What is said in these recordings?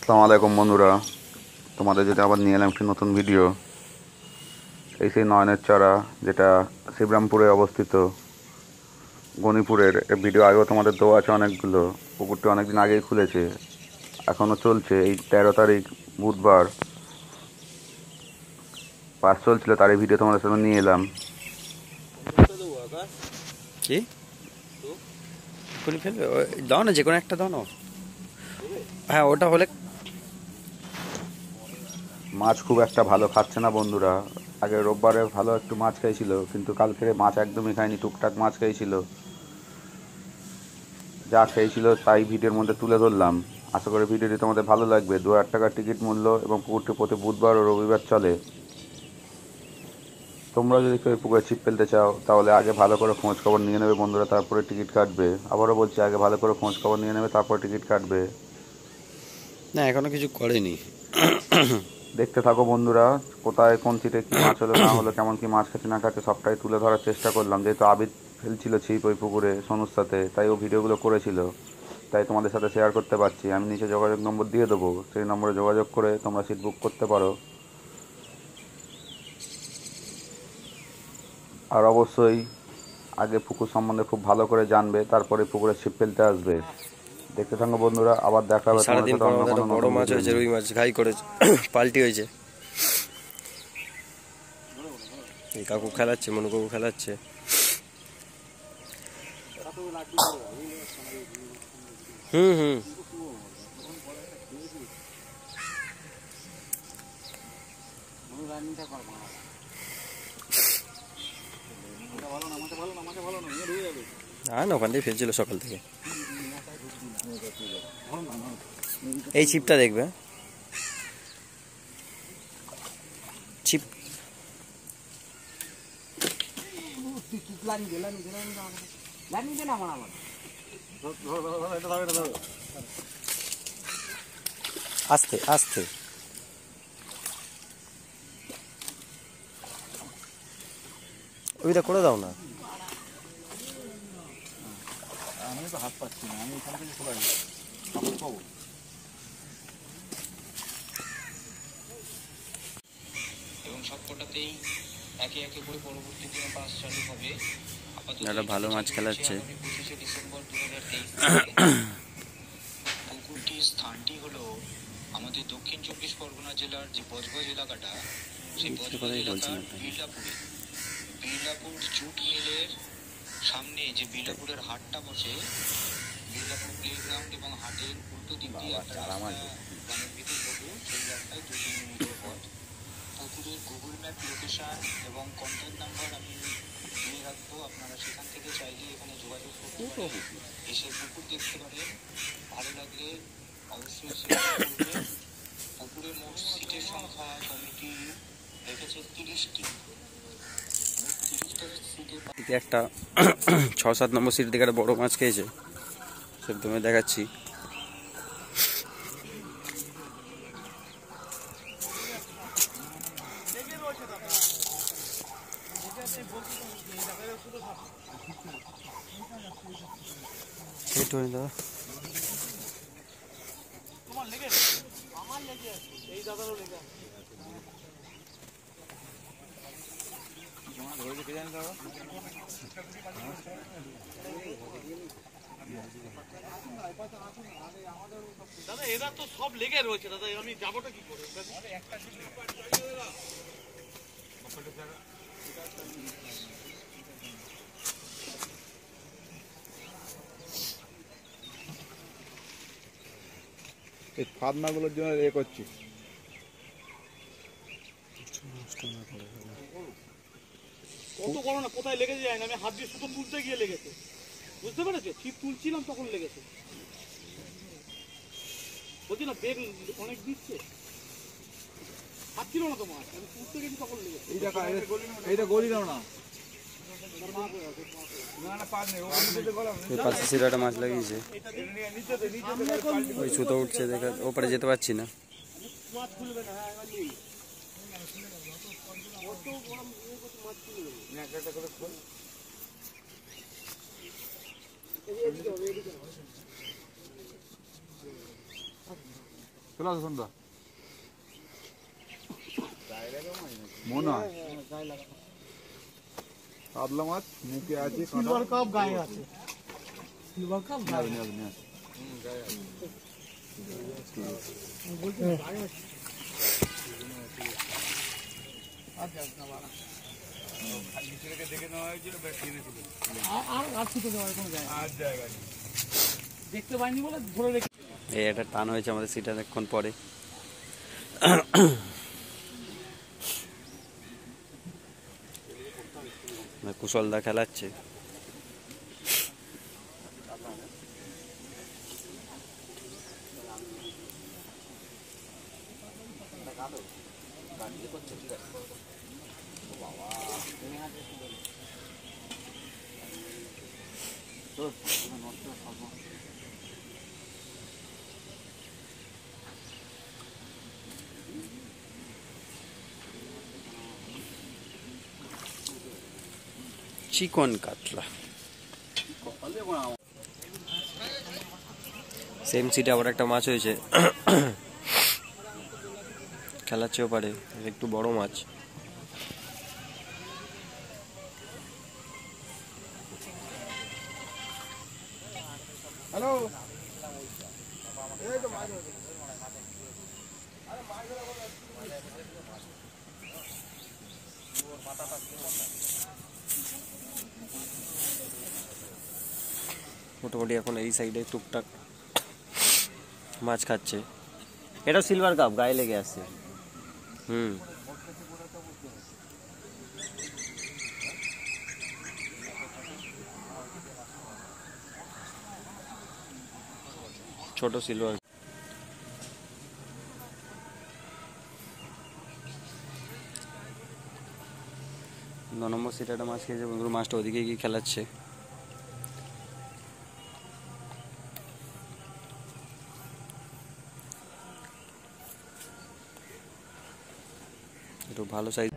আসসালামু আলাইকুম বন্ধুরা, তোমাদের যদি আবার নিয়ে এলাম একটি নতুন ভিডিও। এই সেই নয়নের চড়া, যেটা শিবরামপুরে অবস্থিত, গণিপুরের। এই ভিডিও আগেও তোমাদের দেওয়া আছে অনেকগুলো। পুকুরটি অনেকদিন আগেই খুলেছে, এখনও চলছে। এই 13 তারিখ বুধবার পাস চলছিল, তার এই ভিডিও তোমাদের সামনে নিয়ে এলাম। কি খুলে ফেলবে? দাও না, যে কোনো একটা দাও না। হ্যাঁ, ওটা হলে মাছ খুব একটা ভালো খাচ্ছে না বন্ধুরা। আগে রোববারে ভালো একটু মাছ খাইছিল, কিন্তু কালকে মাছ একদমই খায়নি, টুকটাক মাছ খাইছিল। যা খেয়েছিল তাই ভিডিওর মধ্যে তুলে ধরলাম। আশা করি ভিডিওটি তোমাদের ভালো লাগবে। 2000 টাকার টিকিট মূল্য এবং পুকুরটি প্রতি বুধবার ও রবিবার চলে। তোমরা যদি কেউ পুকুরে ছিপ ফেলতে চাও, তাহলে আগে ভালো করে খোঁজ খবর নিয়ে নেবে বন্ধুরা, তারপরে টিকিট কাটবে। আবারও বলছি, আগে ভালো করে খোঁজ খবর নিয়ে নেবে, তারপরে টিকিট কাটবে। না, এখনো কিছু করেনি। দেখতে থাকো বন্ধুরা, কোথায় কোন সিটে কী মাছ হলো না হলো, কেমন কী মাছ খাচ্ছে না খাচ্ছে, সবটাই তুলে ধরার চেষ্টা করলাম। যেহেতু আবিদ ফেলছিল ছিপ ওই পুকুরে সোনুর সাথে, তাই ও ভিডিওগুলো করেছিল, তাই তোমাদের সাথে শেয়ার করতে পারছি। আমি নিচে যোগাযোগ নম্বর দিয়ে দেবো, সেই নম্বরে যোগাযোগ করে তোমরা সিট বুক করতে পারো। আর অবশ্যই আগে পুকুর সম্বন্ধে খুব ভালো করে জানবে, তারপরে পুকুরে ছিপ ফেলতে আসবে। দেখতে থাকো বন্ধুরা, আবার দেখা হবে তোমাদের সারাদিন সাথে পর অন্য আমাদের কোনো একটা বড় নতুন মাছ ভিডিও হয়েছে, নিয়ে। রুই মাছ ঘাই করেছে, পাল্টি হয়েছে। এই কাকু খেলাচ্ছে, মনু কাকু খেলাচ্ছে। হুম হুম না, ওখান থেকে ফেলছিল সকাল থেকে। এই ছিপটা দেখবে, ছিপ আস্তে আস্তে। ওইটা করে দাও না। আমি তো হাত পাচ্ছি না, আমি এখান থেকে খোলাই পাবো। এবং সবকটাতেই একে একে করে পরবর্তী দিনে পাস চালু হবে। একটা ভালো মাছ খেলাচ্ছে। 25শে ডিসেম্বর 2023 পুকুরটির স্থানটি হলো আমাদের দক্ষিণ 24 পরগনা জেলার যে বজবজ এলাকাটা, সেই বজবজ এলাকার বিড়লাপুর জুট মিলের সামনে যে বিড়লাপুরের হাটটা বসে, বিড়লাপুর প্লেগ্রাউন্ড এবং হাটের উল্টো দিক দিয়ে একটা রাস্তা, গ্রামের ভিতর ঢোকে, সেই রাস্তায় 2 কিলোমিটার পথ। পুকুরের গুগল ম্যাপ লোকেশান এবং কন্ট্যাক্ট নাম্বার আমি দিয়ে রাখবো, আপনারা সেখান থেকে চাইলে এখানে যোগাযোগ করতে পারেন, এসে পুকুর দেখতে পারেন। ভালো লাগলে অবশ্যই শেয়ার করবেন। পুকুরের মোট সিটের সংখ্যা কমিটি রেখেছে 30টি। একটা 6-7 নম্বর সিট থেকে একটা বড় মাছ খেয়েছে, সেটা তোমায় দেখাচ্ছি। দাদা এরা তো সব লেগে রয়েছে দাদা, আমি যাবোটা কি করে? এই ফাদনাগুলোর জন্য এ করছি। কত বড় না, কোথায় লেগে যায় না, আমি হাত দিয়ে সুতো তুলতে গিয়ে লেগেছে, বুঝতে পেরেছো? ছিপ তুলছিলাম তখন লেগেছে। বলছি না, বেগ অনেক দিচ্ছে, হাত ছিল না তো মাছ, আমি তুলতে গেছি তখন লেগেছে। এইটা গলি দাও না, পাশে ছিল একটা মাছ লাগিয়েছে, ওই সুতো উঠছে, দেখা ওপরে যেতে পারছি না। মাছ খুলবে না, হ্যাঁ এবার নেই। কত বড় মাছ খুলবে এদিকে হবে, এদিকে হবে। চলে আসো সন্ধ্যা মনে হয় কাতলা মাছ মুখে আছে সিলভার কাপ গায়ে আছে, সিলভার কাপ গায়ে বলছি গায়ে আছে। আর ছুটে যাওয়ার কোনো জায়গা নেই। দেখতে পাইনি বলে ধরে রেখে এই একটা টান হয়েছে আমাদের সিট অনেকক্ষণ পরে। কুশলদা খেলাচ্ছে। চিকন কাতলা সেম সিটে আবার একটা মাছ হয়েছে, খেলাচ্ছেও পারে, একটু বড় মাছ। হ্যালো মোটামুটি এখন এই সাইডে টুকটাক মাছ খাচ্ছে। এটা সিলভার কাপ গায়ে লেগে আছে। ছোট সিলভার। 9 নম্বর সিটে একটা মাছ খেয়েছে বন্ধুরা, মাছটা ওদিকে গিয়ে খেলাচ্ছে। একটু ভালো সাইজ,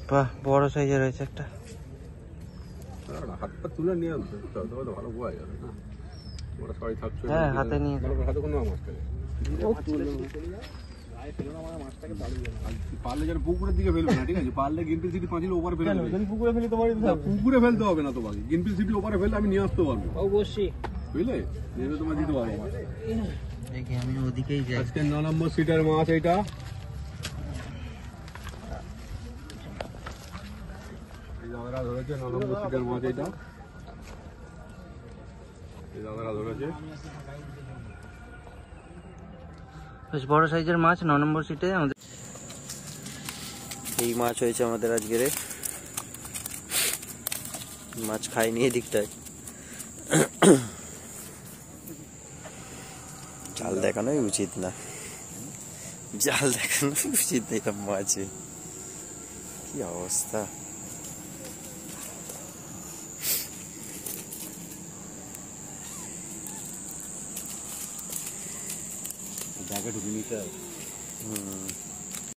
বাহ বড় সাইজের রয়েছে একটা। হাত পা তুলে নিয়ে তো ভালো বোয়া যাবে না, ওরা সবাই থাকছে। হ্যাঁ হাতে নিয়ে হাতে কোনো মাছ পারলে যেন পুকুরের দিকে ফেলবে না, ঠিক আছে? পারলে গিনপিল সিটি পাঁচিল ওপারে ফেলে দেবে। পুকুরে ফেলে তোমার পুকুরে ফেলতে হবে না তোমাকে, গিনপিল সিটি ওপারে ফেললে আমি নিয়ে আসতে পারবো, অবশ্যই বুঝলে? নেবে তোমার দিতে পারবো মাছ। আমি ওদিকেই যাই। আজকে 9 নম্বর সিটের মাছ এইটা। এই দাদারা ধরেছে 9 নম্বর সিটের মাছ এইটা, এই দাদারা ধরেছে। বেশ বড় সাইজের মাছ 9 নম্বর সিটে আমাদের। এই মাছ হয়েছে আমাদের আজকের। মাছ খাইনি এদিকটায়, জাল দেখানোই উচিত না, জাল দেখানোই উচিত না এটা মাছে। কি অবস্থা! জায়গা ঢুকে নিতে হবে।